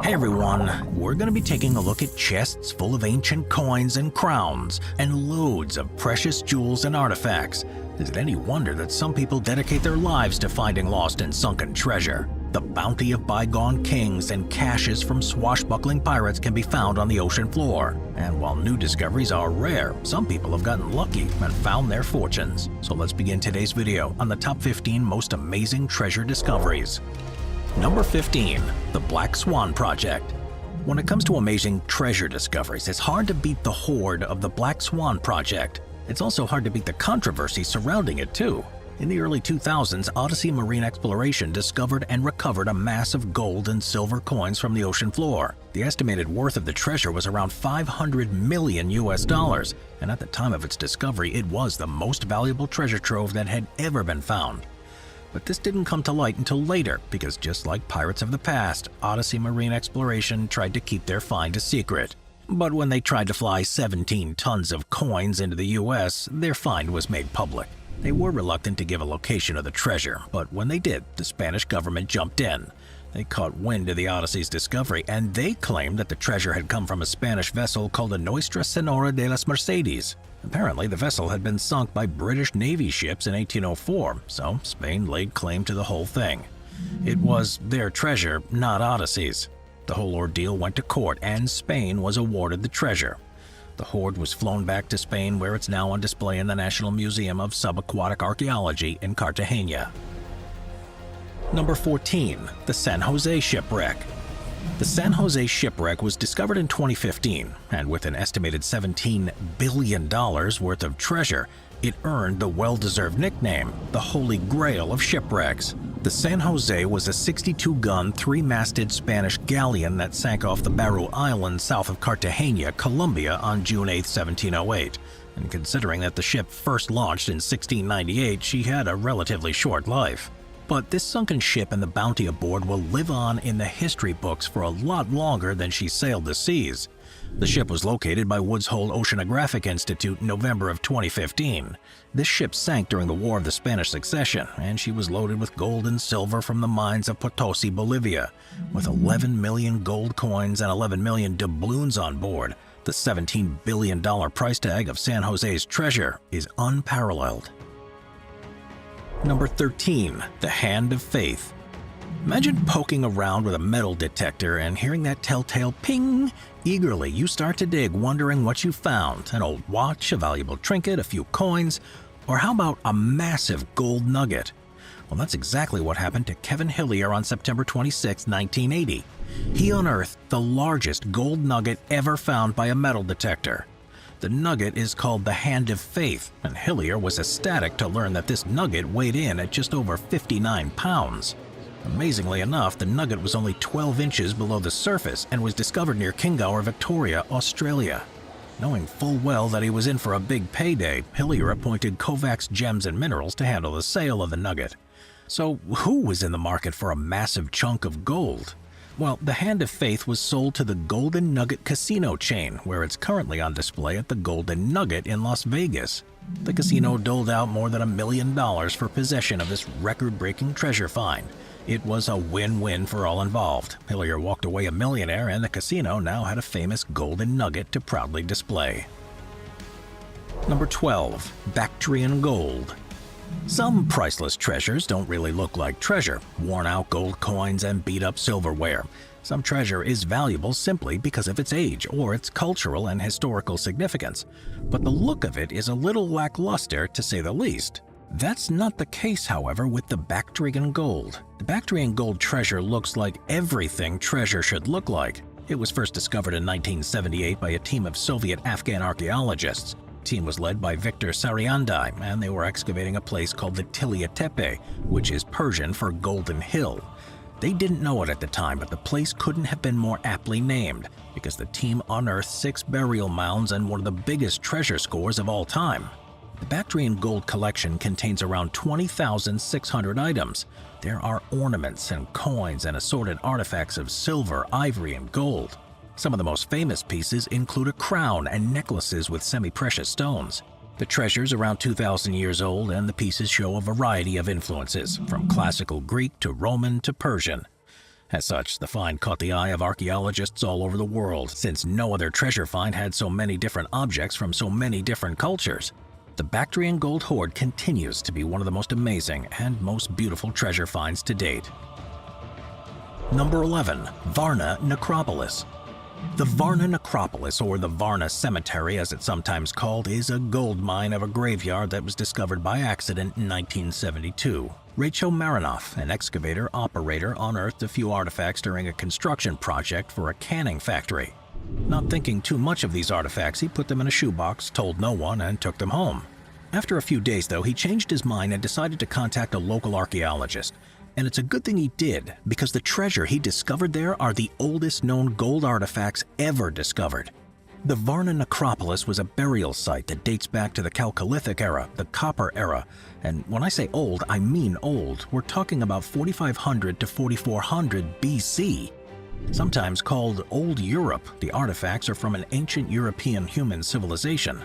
Hey everyone, we're going to be taking a look at chests full of ancient coins and crowns and loads of precious jewels and artifacts. Is it any wonder that some people dedicate their lives to finding lost and sunken treasure? The bounty of bygone kings and caches from swashbuckling pirates can be found on the ocean floor. And while new discoveries are rare, some people have gotten lucky and found their fortunes. So let's begin today's video on the top 15 most amazing treasure discoveries. Number 15. The Black Swan Project. When it comes to amazing treasure discoveries, it's hard to beat the hoard of the Black Swan Project. It's also hard to beat the controversy surrounding it too. In the early 2000s, Odyssey Marine Exploration discovered and recovered a mass of gold and silver coins from the ocean floor. The estimated worth of the treasure was around $500 million, and at the time of its discovery, it was the most valuable treasure trove that had ever been found. But this didn't come to light until later, because just like pirates of the past, Odyssey Marine Exploration tried to keep their find a secret. But when they tried to fly 17 tons of coins into the US, their find was made public. They were reluctant to give a location of the treasure, but when they did, the Spanish government jumped in. They caught wind of the Odyssey's discovery, and they claimed that the treasure had come from a Spanish vessel called the Nuestra Senora de las Mercedes. Apparently, the vessel had been sunk by British Navy ships in 1804, so Spain laid claim to the whole thing. It was their treasure, not Odyssey's. The whole ordeal went to court, and Spain was awarded the treasure. The hoard was flown back to Spain, where it's now on display in the National Museum of Subaquatic Archaeology in Cartagena. Number 14. The San Jose Shipwreck. The San Jose Shipwreck was discovered in 2015, and with an estimated $17 billion worth of treasure, it earned the well-deserved nickname, the Holy Grail of shipwrecks. The San Jose was a 62-gun, three-masted Spanish galleon that sank off the Barú Island south of Cartagena, Colombia on June 8, 1708. And considering that the ship first launched in 1698, she had a relatively short life. But this sunken ship and the bounty aboard will live on in the history books for a lot longer than she sailed the seas. The ship was located by Woods Hole Oceanographic Institute in November of 2015. This ship sank during the War of the Spanish Succession, and she was loaded with gold and silver from the mines of Potosi, Bolivia. With 11 million gold coins and 11 million doubloons on board, the $17 billion price tag of San Jose's treasure is unparalleled. Number 13. The Hand of Faith. Imagine poking around with a metal detector and hearing that telltale ping. Eagerly, you start to dig, wondering what you found: an old watch, a valuable trinket, a few coins, or how about a massive gold nugget? Well, that's exactly what happened to Kevin Hillier on September 26, 1980. He unearthed the largest gold nugget ever found by a metal detector. The nugget is called the Hand of Faith, and Hillier was ecstatic to learn that this nugget weighed in at just over 59 pounds. Amazingly enough, the nugget was only 12 inches below the surface and was discovered near Kingaur, Victoria, Australia. Knowing full well that he was in for a big payday, Hillier appointed Kovacs Gems and Minerals to handle the sale of the nugget. So who was in the market for a massive chunk of gold? Well, the Hand of Faith was sold to the Golden Nugget casino chain, where it's currently on display at the Golden Nugget in Las Vegas. The casino doled out more than $1 million for possession of this record-breaking treasure find. It was a win-win for all involved. Hillier walked away a millionaire, and the casino now had a famous golden nugget to proudly display. Number 12. Bactrian Gold. Some priceless treasures don't really look like treasure: worn-out gold coins and beat-up silverware. Some treasure is valuable simply because of its age or its cultural and historical significance, but the look of it is a little lackluster, to say the least. That's not the case, however, with the Bactrian Gold. The Bactrian Gold treasure looks like everything treasure should look like. It was first discovered in 1978 by a team of Soviet-Afghan archaeologists. The team was led by Victor Sariandai, and they were excavating a place called the Tilia Tepe, which is Persian for Golden Hill. They didn't know it at the time, but the place couldn't have been more aptly named, because the team unearthed 6 burial mounds and one of the biggest treasure scores of all time. The Bactrian Gold collection contains around 20,600 items. There are ornaments and coins and assorted artifacts of silver, ivory, and gold. Some of the most famous pieces include a crown and necklaces with semi-precious stones. The treasure's around 2,000 years old, and the pieces show a variety of influences, from classical Greek to Roman to Persian. As such, the find caught the eye of archaeologists all over the world, since no other treasure find had so many different objects from so many different cultures. The Bactrian gold hoard continues to be one of the most amazing and most beautiful treasure finds to date. Number 11. Varna Necropolis. The Varna Necropolis, or the Varna Cemetery as it's sometimes called, is a gold mine of a graveyard that was discovered by accident in 1972. Rachel Marinoff, an excavator operator, unearthed a few artifacts during a construction project for a canning factory. Not thinking too much of these artifacts, he put them in a shoebox, told no one, and took them home. After a few days, though, he changed his mind and decided to contact a local archaeologist. And it's a good thing he did, because the treasure he discovered there are the oldest known gold artifacts ever discovered. The Varna Necropolis was a burial site that dates back to the Chalcolithic era, the Copper era. And when I say old, I mean old. We're talking about 4500 to 4400 BC. Sometimes called Old Europe, the artifacts are from an ancient European human civilization.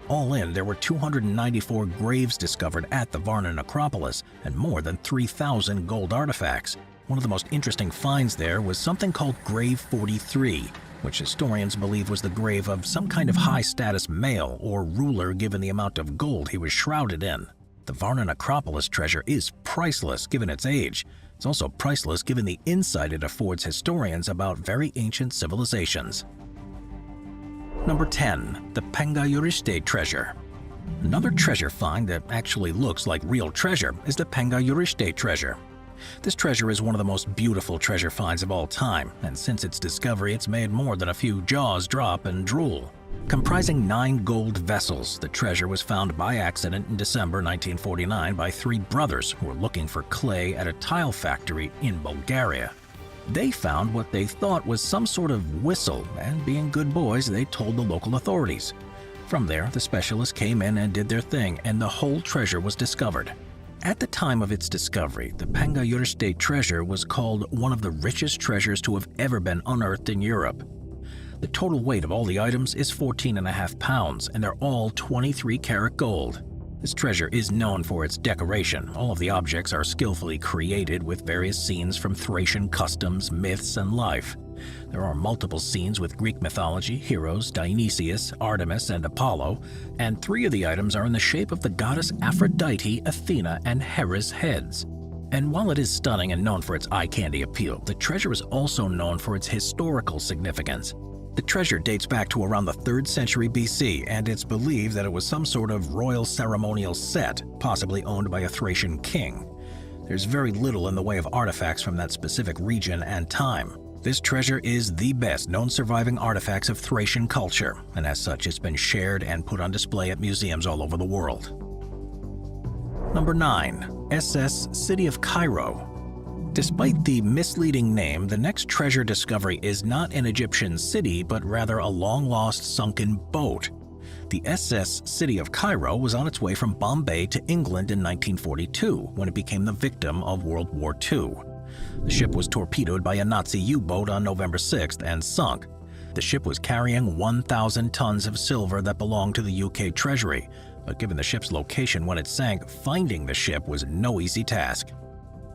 All in, there were 294 graves discovered at the Varna Necropolis and more than 3,000 gold artifacts. One of the most interesting finds there was something called Grave 43, which historians believe was the grave of some kind of high-status male or ruler given the amount of gold he was shrouded in. The Varna Necropolis treasure is priceless given its age. It's also priceless given the insight it affords historians about very ancient civilizations. Number 10. The Panagyurishte treasure. Another treasure find that actually looks like real treasure is the Panagyurishte treasure. This treasure is one of the most beautiful treasure finds of all time, and since its discovery it's made more than a few jaws drop and drool. Comprising 9 gold vessels, the treasure was found by accident in December 1949 by 3 brothers who were looking for clay at a tile factory in Bulgaria. They found what they thought was some sort of whistle, and being good boys, they told the local authorities. From there, the specialists came in and did their thing, and the whole treasure was discovered. At the time of its discovery, the Panagyurishte treasure was called one of the richest treasures to have ever been unearthed in Europe. The total weight of all the items is 14.5 pounds, and they're all 23-karat gold. This treasure is known for its decoration. All of the objects are skillfully created with various scenes from Thracian customs, myths, and life. There are multiple scenes with Greek mythology, heroes Dionysius, Artemis, and Apollo, and 3 of the items are in the shape of the goddess Aphrodite, Athena, and Hera's heads. And while it is stunning and known for its eye-candy appeal, the treasure is also known for its historical significance. The treasure dates back to around the 3rd century BC, and it's believed that it was some sort of royal ceremonial set, possibly owned by a Thracian king. There's very little in the way of artifacts from that specific region and time. This treasure is the best known surviving artifacts of Thracian culture, and as such it's been shared and put on display at museums all over the world. Number 9. SS City of Cairo. Despite the misleading name, the next treasure discovery is not an Egyptian city, but rather a long-lost sunken boat. The SS City of Cairo was on its way from Bombay to England in 1942 when it became the victim of World War II. The ship was torpedoed by a Nazi U-boat on November 6th and sunk. The ship was carrying 1,000 tons of silver that belonged to the UK Treasury, but given the ship's location when it sank, finding the ship was no easy task.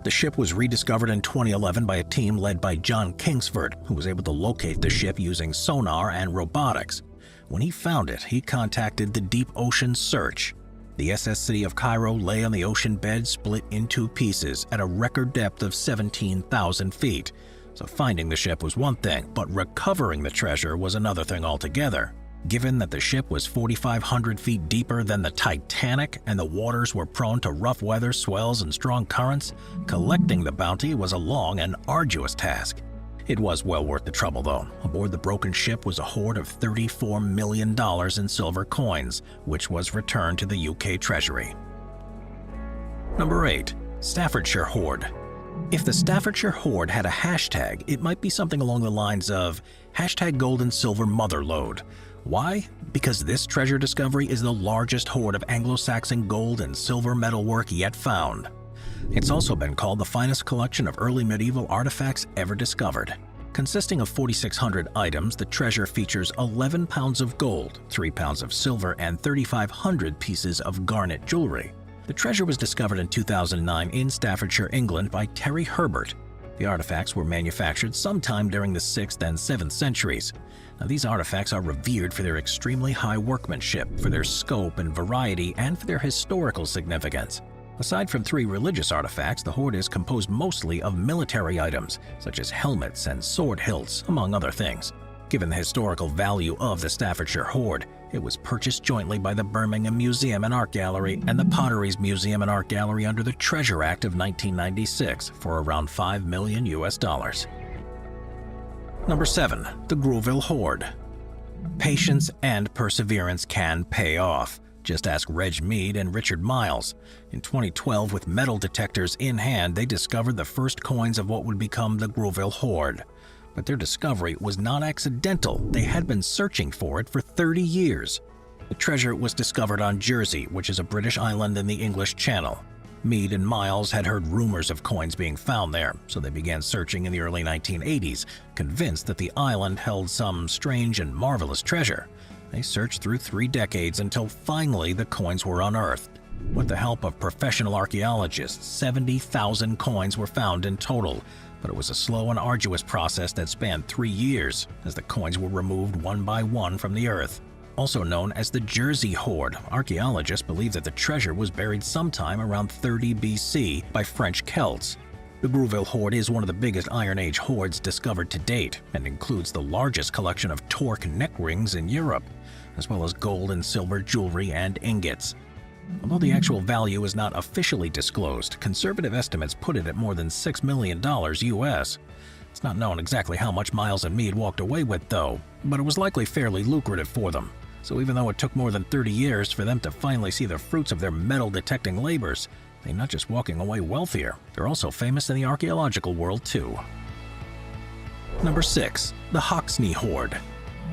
The ship was rediscovered in 2011 by a team led by John Kingsford, who was able to locate the ship using sonar and robotics. When he found it, he contacted the Deep Ocean Search. The SS City of Cairo lay on the ocean bed split in 2 pieces at a record depth of 17,000 feet. So finding the ship was one thing, but recovering the treasure was another thing altogether. Given that the ship was 4,500 feet deeper than the Titanic and the waters were prone to rough weather, swells, and strong currents, collecting the bounty was a long and arduous task. It was well worth the trouble, though. Aboard the broken ship was a hoard of $34 million in silver coins, which was returned to the UK Treasury. Number 8. Staffordshire Hoard. If the Staffordshire Hoard had a hashtag, it might be something along the lines of #GoldandSilverMotherlode. Why? Because this treasure discovery is the largest hoard of Anglo-Saxon gold and silver metalwork yet found. It's also been called the finest collection of early medieval artifacts ever discovered. Consisting of 4,600 items, the treasure features 11 pounds of gold, 3 pounds of silver, and 3,500 pieces of garnet jewelry. The treasure was discovered in 2009 in Staffordshire, England by Terry Herbert. The artifacts were manufactured sometime during the 6th and 7th centuries. Now, these artifacts are revered for their extremely high workmanship, for their scope and variety, and for their historical significance. Aside from 3 religious artifacts, the hoard is composed mostly of military items, such as helmets and sword hilts, among other things. Given the historical value of the Staffordshire hoard, it was purchased jointly by the Birmingham Museum and Art Gallery and the Potteries Museum and Art Gallery under the Treasure Act of 1996 for around $5 million. Number 7. The Grouville hoard. Patience and perseverance can pay off. Just ask Reg Mead and Richard Miles. In 2012, with metal detectors in hand, they discovered the first coins of what would become the Grouville hoard. But their discovery was not accidental. They had been searching for it for 30 years. The treasure was discovered on Jersey, which is a British island in the English Channel. Mead and Miles had heard rumors of coins being found there, so they began searching in the early 1980s, convinced that the island held some strange and marvelous treasure. They searched through 3 decades until finally the coins were unearthed. With the help of professional archaeologists, 70,000 coins were found in total, but it was a slow and arduous process that spanned 3 years, as the coins were removed one by one from the earth. Also known as the Jersey hoard, archaeologists believe that the treasure was buried sometime around 30 BC by French Celts. The Grouville hoard is one of the biggest Iron Age hoards discovered to date, and includes the largest collection of torque neck rings in Europe, as well as gold and silver jewelry and ingots. Although the actual value is not officially disclosed, conservative estimates put it at more than $6 million US. It's not known exactly how much Miles and Mead walked away with though, but it was likely fairly lucrative for them. So even though it took more than 30 years for them to finally see the fruits of their metal detecting labors, they're not just walking away wealthier, they're also famous in the archaeological world too. Number 6. The Hoxne hoard.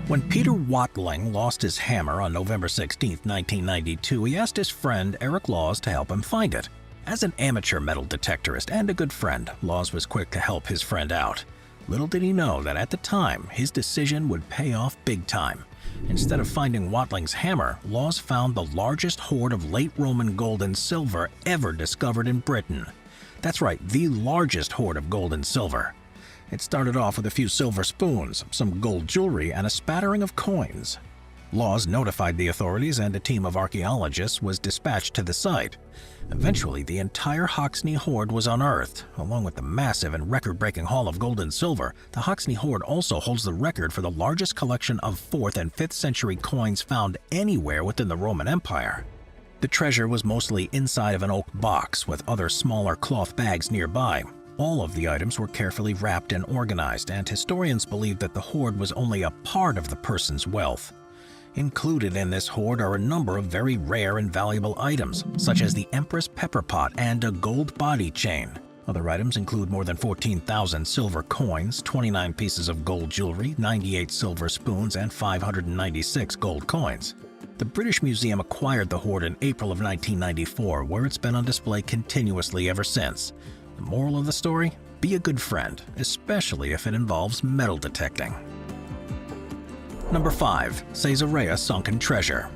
When Peter Watling lost his hammer on November 16, 1992, he asked his friend Eric Laws to help him find it. As an amateur metal detectorist and a good friend, Laws was quick to help his friend out. Little did he know that at the time, his decision would pay off big time. Instead of finding Watling's hammer, Laws found the largest hoard of late Roman gold and silver ever discovered in Britain. That's right, the largest hoard of gold and silver. It started off with a few silver spoons, some gold jewelry, and a spattering of coins. Laws notified the authorities and a team of archaeologists was dispatched to the site. Eventually, the entire Hoxne hoard was unearthed. Along with the massive and record-breaking haul of gold and silver, the Hoxne hoard also holds the record for the largest collection of 4th and 5th century coins found anywhere within the Roman Empire. The treasure was mostly inside of an oak box with other smaller cloth bags nearby. All of the items were carefully wrapped and organized, and historians believe that the hoard was only a part of the person's wealth. Included in this hoard are a number of very rare and valuable items, such as the Empress Pepper Pot and a gold body chain. Other items include more than 14,000 silver coins, 29 pieces of gold jewelry, 98 silver spoons, and 596 gold coins. The British Museum acquired the hoard in April of 1994, where it's been on display continuously ever since. The moral of the story? Be a good friend, especially if it involves metal detecting. Number 5. Caesarea sunken treasure.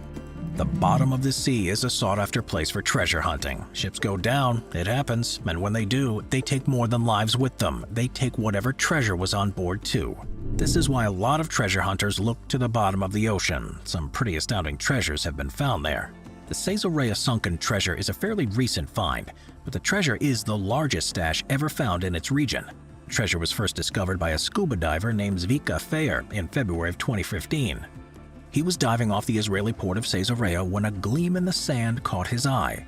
The bottom of the sea is a sought-after place for treasure hunting. Ships go down, it happens, and when they do, they take more than lives with them. They take whatever treasure was on board too. This is why a lot of treasure hunters look to the bottom of the ocean. Some pretty astounding treasures have been found there. The Caesarea sunken treasure is a fairly recent find, but the treasure is the largest stash ever found in its region. The treasure was first discovered by a scuba diver named Zvika Fayer in February of 2015. He was diving off the Israeli port of Caesarea when a gleam in the sand caught his eye.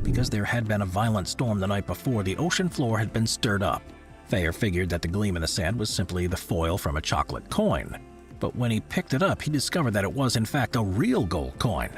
Because there had been a violent storm the night before, the ocean floor had been stirred up. Fayer figured that the gleam in the sand was simply the foil from a chocolate coin. But when he picked it up, he discovered that it was in fact a real gold coin.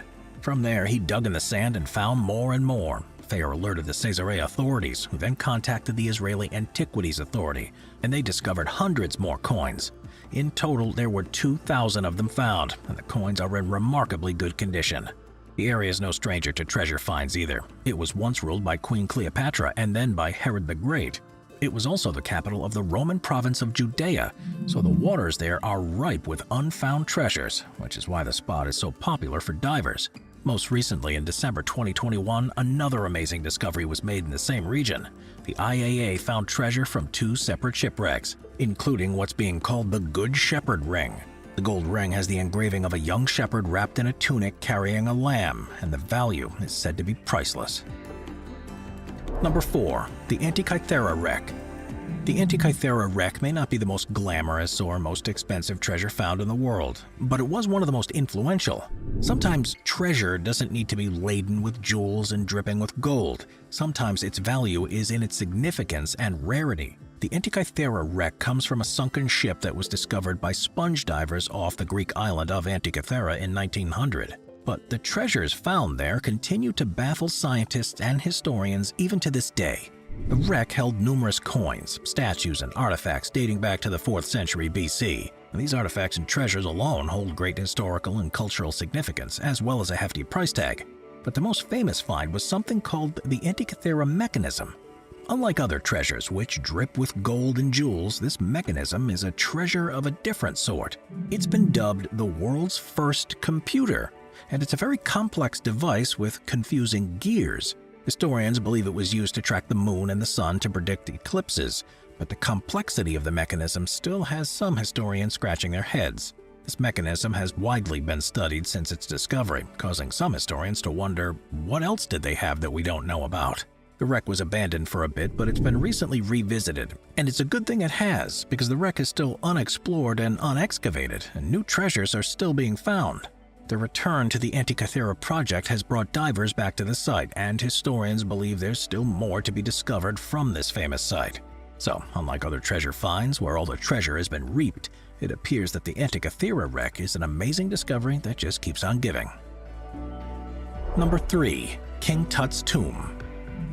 From there, he dug in the sand and found more and more. Fayer alerted the Caesarea authorities, who then contacted the Israeli Antiquities Authority, and they discovered hundreds more coins. In total, there were 2,000 of them found, and the coins are in remarkably good condition. The area is no stranger to treasure finds either. It was once ruled by Queen Cleopatra and then by Herod the Great. It was also the capital of the Roman province of Judea, so the waters there are ripe with unfound treasures, which is why the spot is so popular for divers. Most recently, in December 2021, another amazing discovery was made in the same region. The IAA found treasure from 2 separate shipwrecks, including what's being called the Good Shepherd Ring. The gold ring has the engraving of a young shepherd wrapped in a tunic carrying a lamb, and the value is said to be priceless. Number 4. The Antikythera wreck. The Antikythera wreck may not be the most glamorous or most expensive treasure found in the world, but it was one of the most influential. Sometimes treasure doesn't need to be laden with jewels and dripping with gold. Sometimes its value is in its significance and rarity. The Antikythera wreck comes from a sunken ship that was discovered by sponge divers off the Greek island of Antikythera in 1900. But the treasures found there continue to baffle scientists and historians even to this day. The wreck held numerous coins, statues, and artifacts dating back to the 4th century BC. And these artifacts and treasures alone hold great historical and cultural significance, as well as a hefty price tag. But the most famous find was something called the Antikythera mechanism. Unlike other treasures, which drip with gold and jewels, this mechanism is a treasure of a different sort. It's been dubbed the world's first computer, and it's a very complex device with confusing gears. Historians believe it was used to track the moon and the sun to predict eclipses, but the complexity of the mechanism still has some historians scratching their heads. This mechanism has widely been studied since its discovery, causing some historians to wonder, what else did they have that we don't know about? The wreck was abandoned for a bit, but it's been recently revisited, and it's a good thing it has, because the wreck is still unexplored and unexcavated, and new treasures are still being found. The return to the Antikythera project has brought divers back to the site, and historians believe there's still more to be discovered from this famous site. So, unlike other treasure finds where all the treasure has been reaped, it appears that the Antikythera wreck is an amazing discovery that just keeps on giving. Number 3. King Tut's tomb.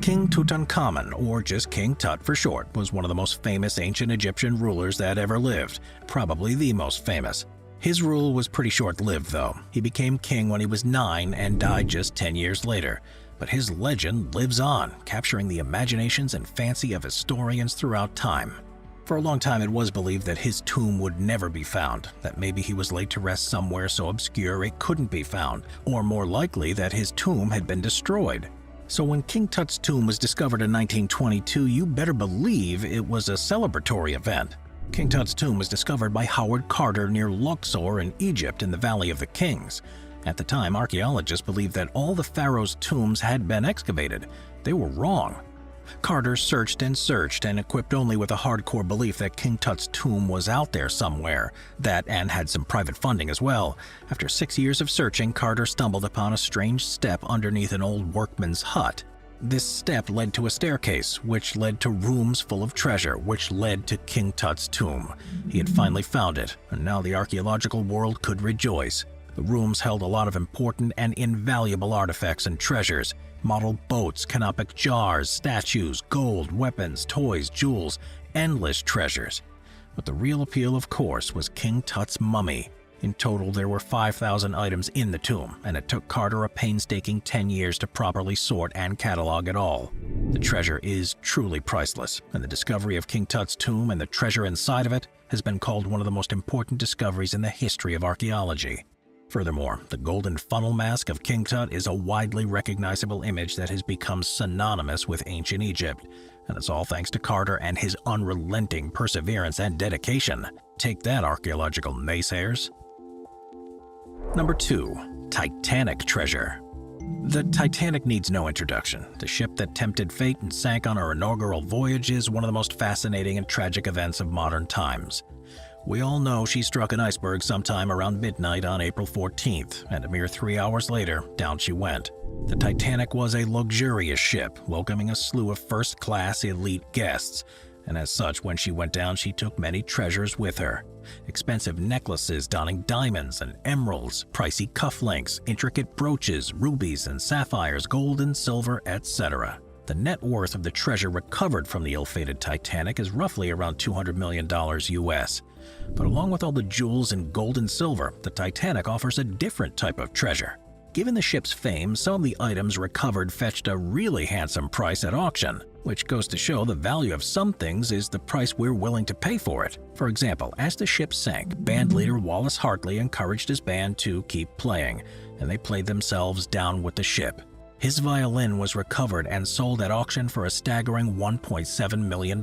King Tutankhamun, or just King Tut for short, was one of the most famous ancient Egyptian rulers that ever lived, probably the most famous. His rule was pretty short-lived, though. He became king when he was 9 and died just 10 years later. But his legend lives on, capturing the imaginations and fancy of historians throughout time. For a long time, it was believed that his tomb would never be found, that maybe he was laid to rest somewhere so obscure it couldn't be found, or more likely that his tomb had been destroyed. So when King Tut's tomb was discovered in 1922, you better believe it was a celebratory event. King Tut's tomb was discovered by Howard Carter near Luxor in Egypt in the Valley of the Kings. At the time, archaeologists believed that all the pharaohs' tombs had been excavated. They were wrong. Carter searched, and equipped only with a hardcore belief that King Tut's tomb was out there somewhere, and had some private funding as well. After 6 years of searching, Carter stumbled upon a strange step underneath an old workman's hut. This step led to a staircase, which led to rooms full of treasure, which led to King Tut's tomb. He had finally found it, and now the archaeological world could rejoice. The rooms held a lot of important and invaluable artifacts and treasures: model boats, canopic jars, statues, gold, weapons, toys, jewels, endless treasures. But the real appeal, of course, was King Tut's mummy. In total, there were 5,000 items in the tomb, and it took Carter a painstaking 10 years to properly sort and catalog it all. The treasure is truly priceless, and the discovery of King Tut's tomb and the treasure inside of it has been called one of the most important discoveries in the history of archaeology. Furthermore, the golden funnel mask of King Tut is a widely recognizable image that has become synonymous with ancient Egypt, and it's all thanks to Carter and his unrelenting perseverance and dedication. Take that, archaeological naysayers. Number 2. Titanic treasure. The Titanic needs no introduction. The ship that tempted fate and sank on her inaugural voyage is one of the most fascinating and tragic events of modern times. We all know she struck an iceberg sometime around midnight on April 14th, and a mere 3 hours later, down she went. The Titanic was a luxurious ship, welcoming a slew of first-class elite guests, and as such, when she went down, she took many treasures with her. Expensive necklaces donning diamonds and emeralds, pricey cufflinks, intricate brooches, rubies and sapphires, gold and silver, etc. The net worth of the treasure recovered from the ill-fated Titanic is roughly around $200 million US. But along with all the jewels and gold and silver, the Titanic offers a different type of treasure. Given the ship's fame, some of the items recovered fetched a really handsome price at auction, which goes to show the value of some things is the price we're willing to pay for it. For example, as the ship sank, band leader Wallace Hartley encouraged his band to keep playing, and they played themselves down with the ship. His violin was recovered and sold at auction for a staggering $1.7 million.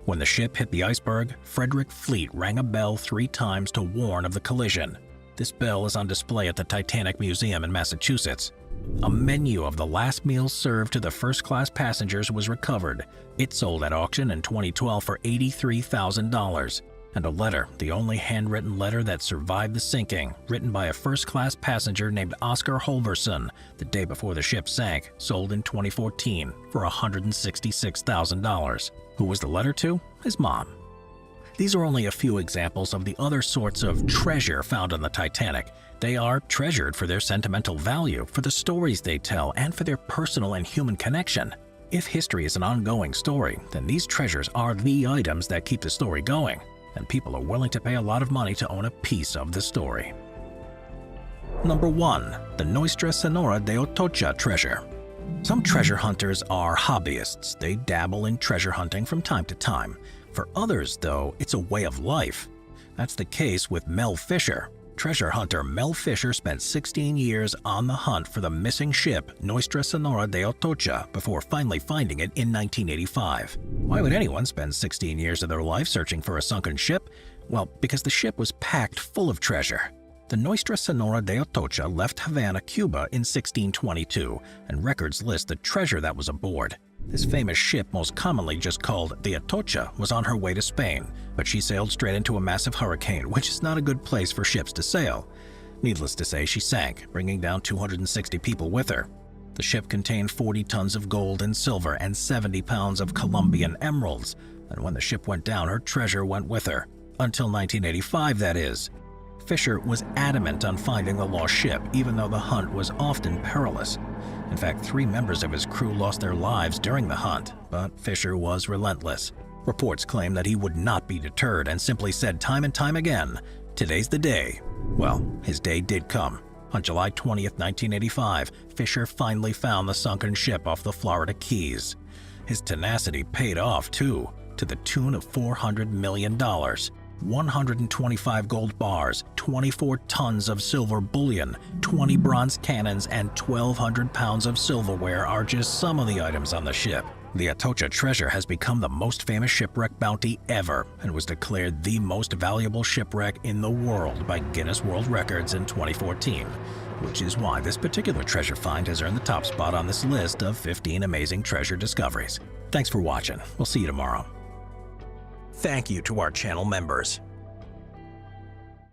When the ship hit the iceberg, Frederick Fleet rang a bell 3 times to warn of the collision. This bell is on display at the Titanic Museum in Massachusetts. A menu of the last meal served to the first-class passengers was recovered. It sold at auction in 2012 for $83,000. And a letter, the only handwritten letter that survived the sinking, written by a first-class passenger named Oscar Holverson the day before the ship sank, sold in 2014 for $166,000. Who was the letter to? His mom. These are only a few examples of the other sorts of treasure found on the Titanic. They are treasured for their sentimental value, for the stories they tell, and for their personal and human connection. If history is an ongoing story, then these treasures are the items that keep the story going, and people are willing to pay a lot of money to own a piece of the story. Number 1. The Nuestra Senora de Atocha treasure. Some treasure hunters are hobbyists. They dabble in treasure hunting from time to time. For others, though, it's a way of life. That's the case with Mel Fisher. Treasure hunter Mel Fisher spent 16 years on the hunt for the missing ship Nuestra Senora de Atocha before finally finding it in 1985. Why would anyone spend 16 years of their life searching for a sunken ship? Well, because the ship was packed full of treasure. The Nuestra Senora de Atocha left Havana, Cuba in 1622, and records list the treasure that was aboard. This famous ship, most commonly just called the Atocha, was on her way to Spain, but she sailed straight into a massive hurricane, which is not a good place for ships to sail. Needless to say, she sank, bringing down 260 people with her. The ship contained 40 tons of gold and silver and 70 pounds of Colombian emeralds, and when the ship went down, her treasure went with her. Until 1985, that is. Fisher was adamant on finding the lost ship, even though the hunt was often perilous. In fact, 3 members of his crew lost their lives during the hunt, but Fisher was relentless. Reports claim that he would not be deterred and simply said time and time again, "Today's the day." Well, his day did come. On July 20th, 1985, Fisher finally found the sunken ship off the Florida Keys. His tenacity paid off, too, to the tune of $400 million. 125 gold bars, 24 tons of silver bullion, 20 bronze cannons, and 1,200 pounds of silverware are just some of the items on the ship. The Atocha treasure has become the most famous shipwreck bounty ever and was declared the most valuable shipwreck in the world by Guinness World Records in 2014, which is why this particular treasure find has earned the top spot on this list of 15 amazing treasure discoveries. Thanks for watching. We'll see you tomorrow. Thank you to our channel members.